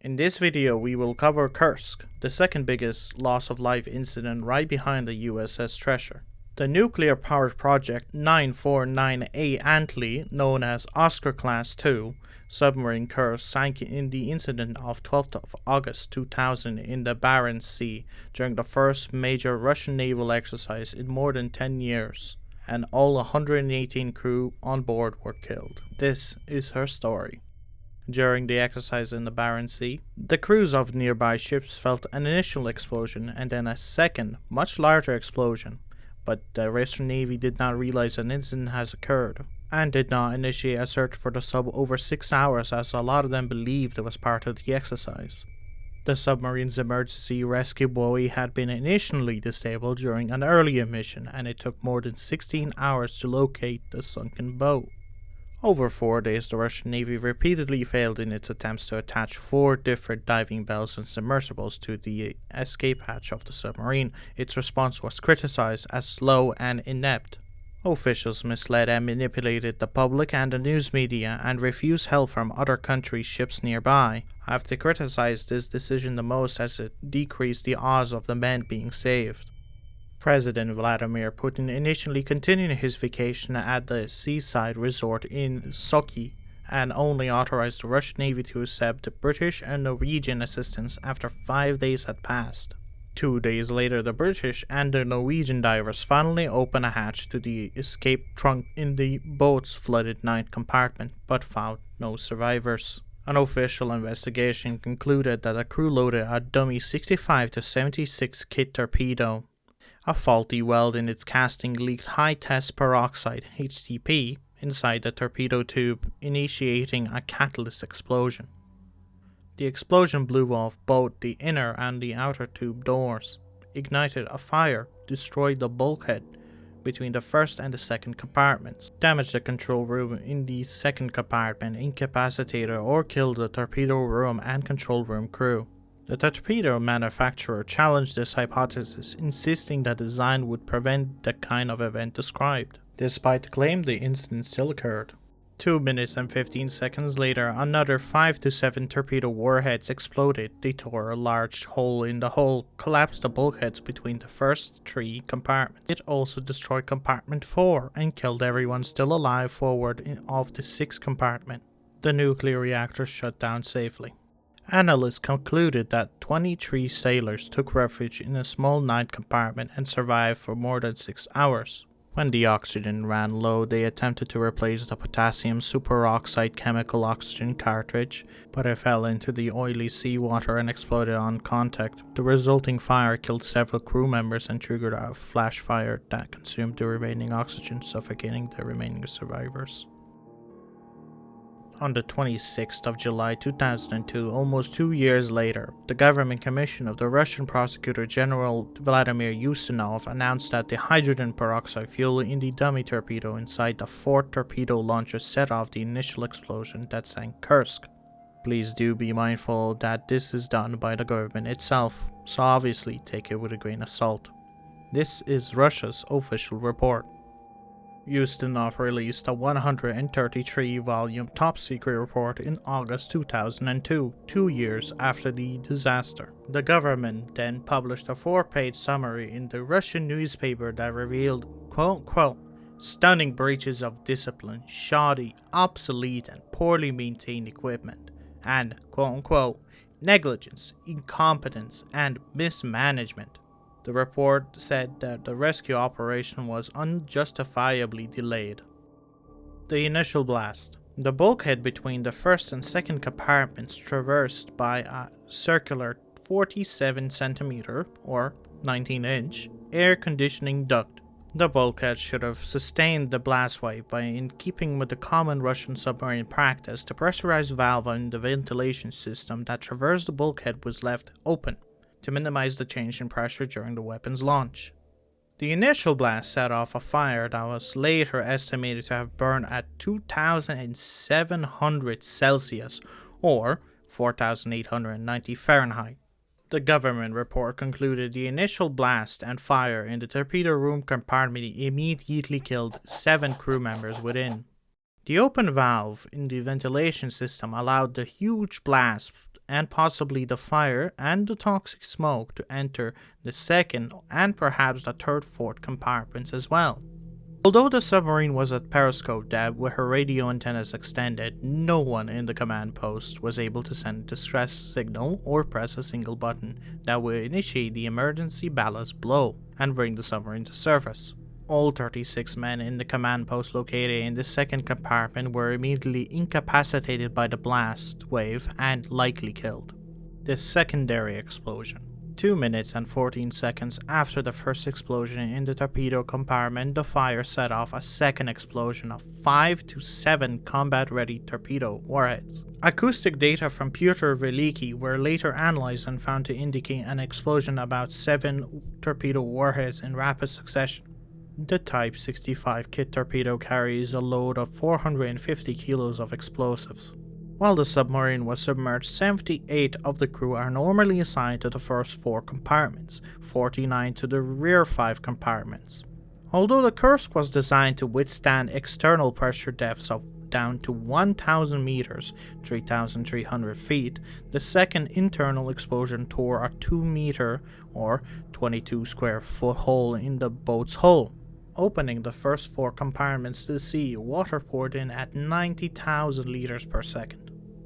In this video we will cover Kursk, the second biggest loss of life incident right behind the USS Thresher. The nuclear powered project 949A Antey, known as Oscar Class II, submarine Kursk sank in the incident of 12th of August 2000 in the Barents Sea during the first major Russian naval exercise in more than 10 years, and all 118 crew on board were killed. This is her story. During the exercise in the Barents Sea, the crews of nearby ships felt an initial explosion and then a second, much larger explosion, but the Russian Navy did not realize an incident has occurred, and did not initiate a search for the sub over 6 hours as a lot of them believed it was part of the exercise. The submarine's emergency rescue buoy had been initially disabled during an earlier mission, and it took more than 16 hours to locate the sunken boat. Over 4 days, the Russian Navy repeatedly failed in its attempts to attach 4 different diving bells and submersibles to the escape hatch of the submarine. Its response was criticized as slow and inept. Officials misled and manipulated the public and the news media and refused help from other countries' ships nearby. I have to criticize this decision the most as it decreased the odds of the men being saved. President Vladimir Putin initially continued his vacation at the seaside resort in Sochi and only authorized the Russian Navy to accept the British and Norwegian assistance after 5 days had passed. 2 days later, the British and the Norwegian divers finally opened a hatch to the escape trunk in the boat's flooded ninth compartment, but found no survivors. An official investigation concluded that the crew loaded a dummy 65 to 76 kit torpedo. A faulty weld in its casting leaked high-test peroxide (HTP) inside the torpedo tube, initiating a catalyst explosion. The explosion blew off both the inner and the outer tube doors, ignited a fire, destroyed the bulkhead between the first and the second compartments, damaged the control room in the second compartment, incapacitated or killed the torpedo room and control room crew. The torpedo manufacturer challenged this hypothesis, insisting that the design would prevent the kind of event described, despite the claim the incident still occurred. 2 minutes and 15 seconds later, another 5 to 7 torpedo warheads exploded. They tore a large hole in the hull, collapsed the bulkheads between the first 3 compartments. It also destroyed compartment 4 and killed everyone still alive forward of the 6th compartment. The nuclear reactor shut down safely. Analysts concluded that 23 sailors took refuge in a small ninth compartment and survived for more than 6 hours. When the oxygen ran low, they attempted to replace the potassium superoxide chemical oxygen cartridge, but it fell into the oily seawater and exploded on contact. The resulting fire killed several crew members and triggered a flash fire that consumed the remaining oxygen, suffocating the remaining survivors. On the 26th of July 2002, almost 2 years later, the government commission of the Russian prosecutor general Vladimir Ustinov announced that the hydrogen peroxide fuel in the dummy torpedo inside the 4th torpedo launcher set off the initial explosion that sank Kursk. Please do be mindful that this is done by the government itself, so obviously take it with a grain of salt. This is Russia's official report. Ustinov released a 133-volume top-secret report in August 2002, 2 years after the disaster. The government then published a 4-page summary in the Russian newspaper that revealed, quote-unquote, stunning breaches of discipline, shoddy, obsolete, and poorly maintained equipment, and, quote-unquote, negligence, incompetence, and mismanagement. The report said that the rescue operation was unjustifiably delayed. The initial blast. The bulkhead between the first and second compartments traversed by a circular 47 cm or 19-inch air conditioning duct. The bulkhead should have sustained the blast wave, but in keeping with the common Russian submarine practice, the pressurized valve in the ventilation system that traversed the bulkhead was left open to minimize the change in pressure during the weapon's launch. The initial blast set off a fire that was later estimated to have burned at 2,700 Celsius or 4,890 Fahrenheit. The government report concluded the initial blast and fire in the torpedo room compartment immediately killed 7 crew members within. The open valve in the ventilation system allowed the huge blast and possibly the fire and the toxic smoke to enter the second and perhaps the third, fourth compartments as well. Although the submarine was at periscope depth with her radio antennas extended, no one in the command post was able to send a distress signal or press a single button that would initiate the emergency ballast blow and bring the submarine to surface. All 36 men in the command post located in the second compartment were immediately incapacitated by the blast wave and likely killed. The secondary explosion. 2 minutes and 14 seconds after the first explosion in the torpedo compartment, the fire set off a second explosion of 5 to 7 combat-ready torpedo warheads. Acoustic data from Piotr Veliki were later analyzed and found to indicate an explosion about 7 torpedo warheads in rapid succession. The Type 65 kit torpedo carries a load of 450 kilos of explosives. While the submarine was submerged, 78 of the crew are normally assigned to the first 4 compartments, 49 to the rear 5 compartments. Although the Kursk was designed to withstand external pressure depths of down to 1,000 meters, 3,300 feet, the second internal explosion tore a 2-meter or 22 square foot hole in the boat's hull. Opening the first 4 compartments to the sea, water poured in at 90,000 liters per second.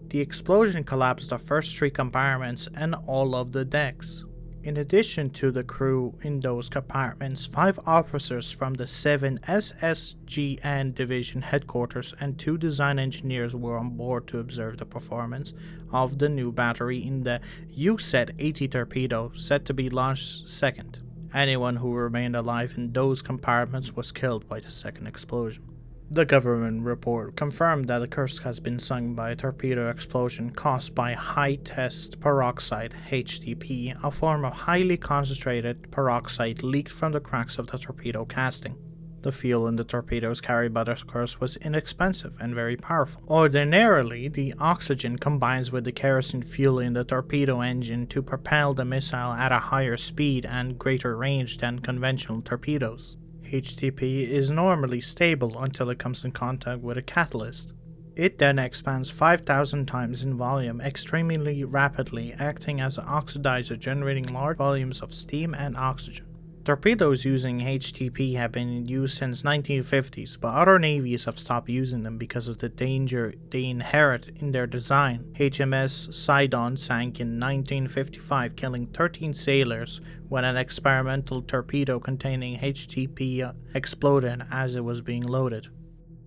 The explosion collapsed the first 3 compartments and all of the decks. In addition to the crew in those compartments, 5 officers from the 7 SSGN Division headquarters and 2 design engineers were on board to observe the performance of the new battery in the USET-80 torpedo set to be launched second. Anyone who remained alive in those compartments was killed by the second explosion. The government report confirmed that the Kursk has been sunk by a torpedo explosion caused by high-test peroxide (HTP), a form of highly concentrated peroxide leaked from the cracks of the torpedo casting. The fuel in the torpedoes carried by the Kursk was inexpensive and very powerful. Ordinarily, the oxygen combines with the kerosene fuel in the torpedo engine to propel the missile at a higher speed and greater range than conventional torpedoes. HTP is normally stable until it comes in contact with a catalyst. It then expands 5,000 times in volume extremely rapidly, acting as an oxidizer generating large volumes of steam and oxygen. Torpedoes using HTP have been used since 1950s, but other navies have stopped using them because of the danger they inherit in their design. HMS Sidon sank in 1955, killing 13 sailors when an experimental torpedo containing HTP exploded as it was being loaded.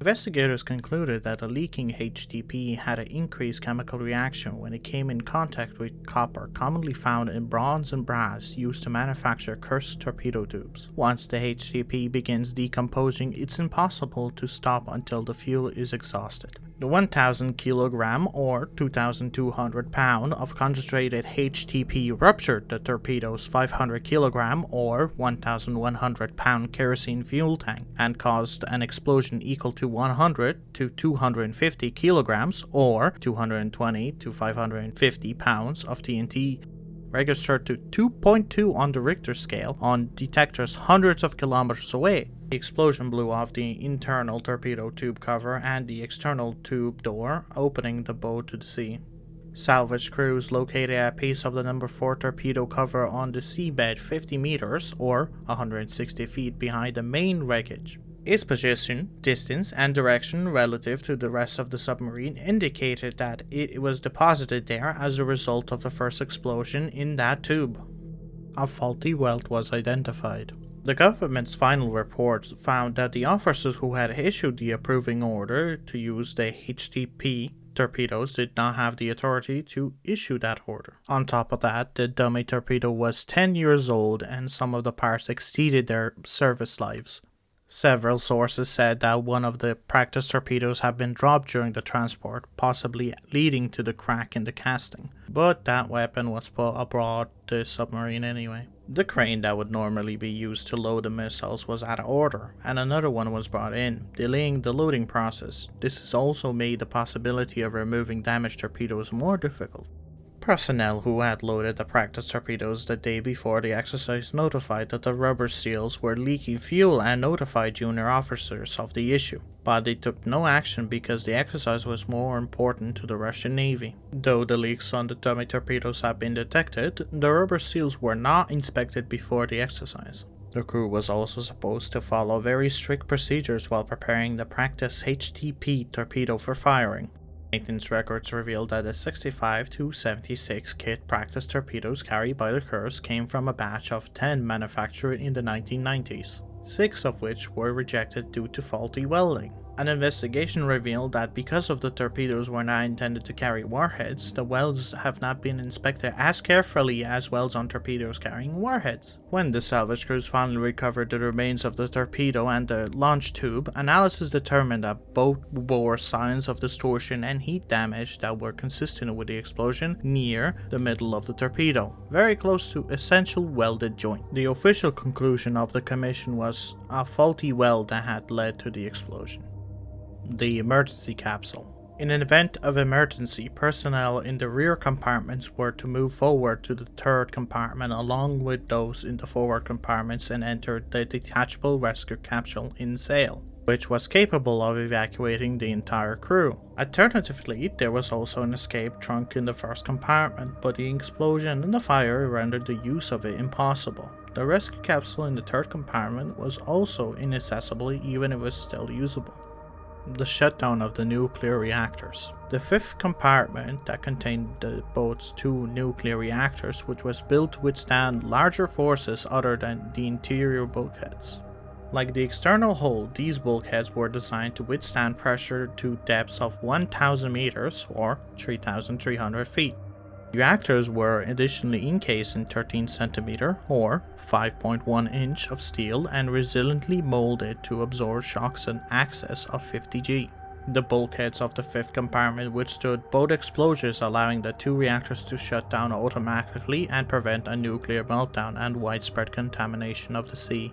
Investigators concluded that the leaking HTP had an increased chemical reaction when it came in contact with copper, commonly found in bronze and brass used to manufacture Kursk torpedo tubes. Once the HTP begins decomposing, it's impossible to stop until the fuel is exhausted. The 1,000 kilogram or 2,200 pound of concentrated HTP ruptured the torpedo's 500 kilogram or 1,100 pound kerosene fuel tank and caused an explosion equal to 100 to 250 kilograms or 220 to 550 pounds of TNT, registered to 2.2 on the Richter scale on detectors hundreds of kilometers away. The explosion blew off the internal torpedo tube cover and the external tube door, opening the boat to the sea. Salvage crews located a piece of the number 4 torpedo cover on the seabed 50 meters or 160 feet behind the main wreckage. Its position, distance, and direction relative to the rest of the submarine indicated that it was deposited there as a result of the first explosion in that tube. A faulty weld was identified. The government's final report found that the officers who had issued the approving order to use the HTP torpedoes did not have the authority to issue that order. On top of that, the dummy torpedo was 10 years old and some of the parts exceeded their service lives. Several sources said that one of the practice torpedoes had been dropped during the transport, possibly leading to the crack in the casting, but that weapon was put aboard the submarine anyway. The crane that would normally be used to load the missiles was out of order, and another one was brought in, delaying the loading process. This has also made the possibility of removing damaged torpedoes more difficult. personnel who had loaded the practice torpedoes the day before the exercise notified that the rubber seals were leaking fuel and notified junior officers of the issue, but they took no action because the exercise was more important to the Russian Navy. Though the leaks on the dummy torpedoes had been detected, the rubber seals were not inspected before the exercise. The crew was also supposed to follow very strict procedures while preparing the practice HTP torpedo for firing. Maintenance records revealed that the 65-76 kit practice torpedoes carried by the Kursk came from a batch of 10 manufactured in the 1990s, 6 of which were rejected due to faulty welding. An investigation revealed that because of the torpedoes were not intended to carry warheads, the welds have not been inspected as carefully as welds on torpedoes carrying warheads. When the salvage crews finally recovered the remains of the torpedo and the launch tube, analysis determined that both bore signs of distortion and heat damage that were consistent with the explosion near the middle of the torpedo, very close to essential welded joint. The official conclusion of the commission was a faulty weld that had led to the explosion. The emergency capsule. In an event of emergency, personnel in the rear compartments were to move forward to the third compartment along with those in the forward compartments and enter the detachable rescue capsule in sail, which was capable of evacuating the entire crew. Alternatively, there was also an escape trunk in the first compartment, but the explosion and the fire rendered the use of it impossible. The rescue capsule in the third compartment was also inaccessible even if it was still usable. The shutdown of the nuclear reactors. The fifth compartment that contained the boat's 2 nuclear reactors, which was built to withstand larger forces other than the interior bulkheads. Like the external hull, these bulkheads were designed to withstand pressure to depths of 1,000 meters or 3,300 feet. Reactors were additionally encased in 13 cm or 5.1 inch of steel and resiliently molded to absorb shocks in excess of 50 G. The bulkheads of the fifth compartment withstood both explosions, allowing the 2 reactors to shut down automatically and prevent a nuclear meltdown and widespread contamination of the sea.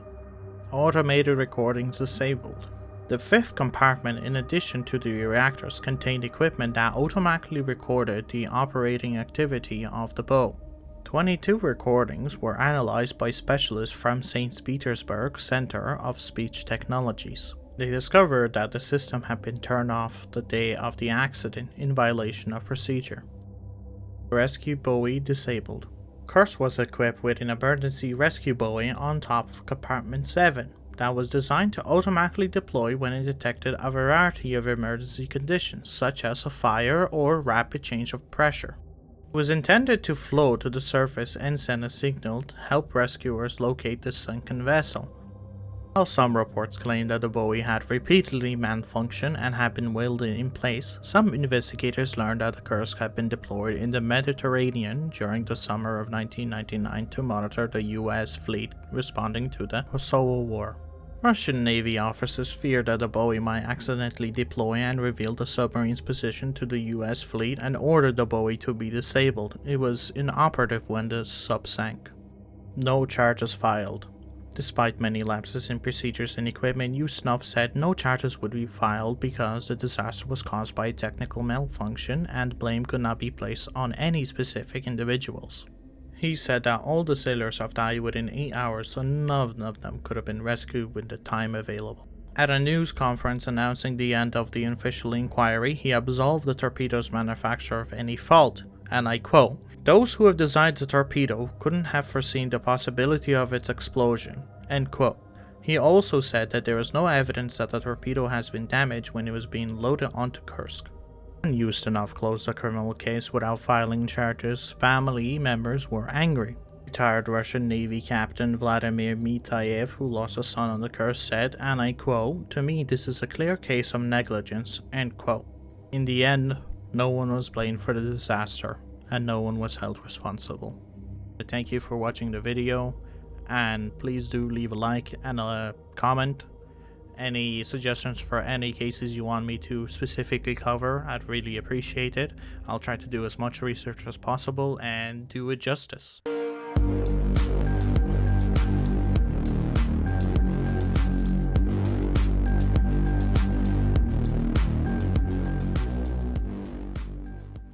Automated recordings disabled. The fifth compartment, in addition to the reactors, contained equipment that automatically recorded the operating activity of the boat. 22 recordings were analyzed by specialists from St. Petersburg Center of Speech Technologies. They discovered that the system had been turned off the day of the accident in violation of procedure. Rescue buoy disabled. Kursk was equipped with an emergency rescue buoy on top of compartment 7. That was designed to automatically deploy when it detected a variety of emergency conditions, such as a fire or rapid change of pressure. It was intended to float to the surface and send a signal to help rescuers locate the sunken vessel. While some reports claim that the buoy had repeatedly malfunctioned and had been welded in place, some investigators learned that the Kursk had been deployed in the Mediterranean during the summer of 1999 to monitor the US fleet responding to the Kosovo War. Russian Navy officers feared that the buoy might accidentally deploy and reveal the submarine's position to the US fleet and ordered the buoy to be disabled. It was inoperative when the sub sank. No charges filed. Despite many lapses in procedures and equipment, Yusnov said no charges would be filed because the disaster was caused by a technical malfunction and blame could not be placed on any specific individuals. He said that all the sailors have died within 8 hours, so none of them could have been rescued with the time available. At a news conference announcing the end of the official inquiry, he absolved the torpedo's manufacturer of any fault, and I quote, "Those who have designed the torpedo couldn't have foreseen the possibility of its explosion," end quote. He also said that there is no evidence that the torpedo has been damaged when it was being loaded onto Kursk. Ustinov closed the criminal case without filing charges. Family members were angry. Retired Russian Navy Captain Vladimir Mitayev, who lost a son on the Kursk, said, and I quote, "To me this is a clear case of negligence," end quote. In the end, no one was blamed for the disaster, and no one was held responsible. Thank you for watching the video, and please do leave a like and a comment. Any suggestions for any cases you want me to specifically cover, I'd really appreciate it. I'll try to do as much research as possible and do it justice.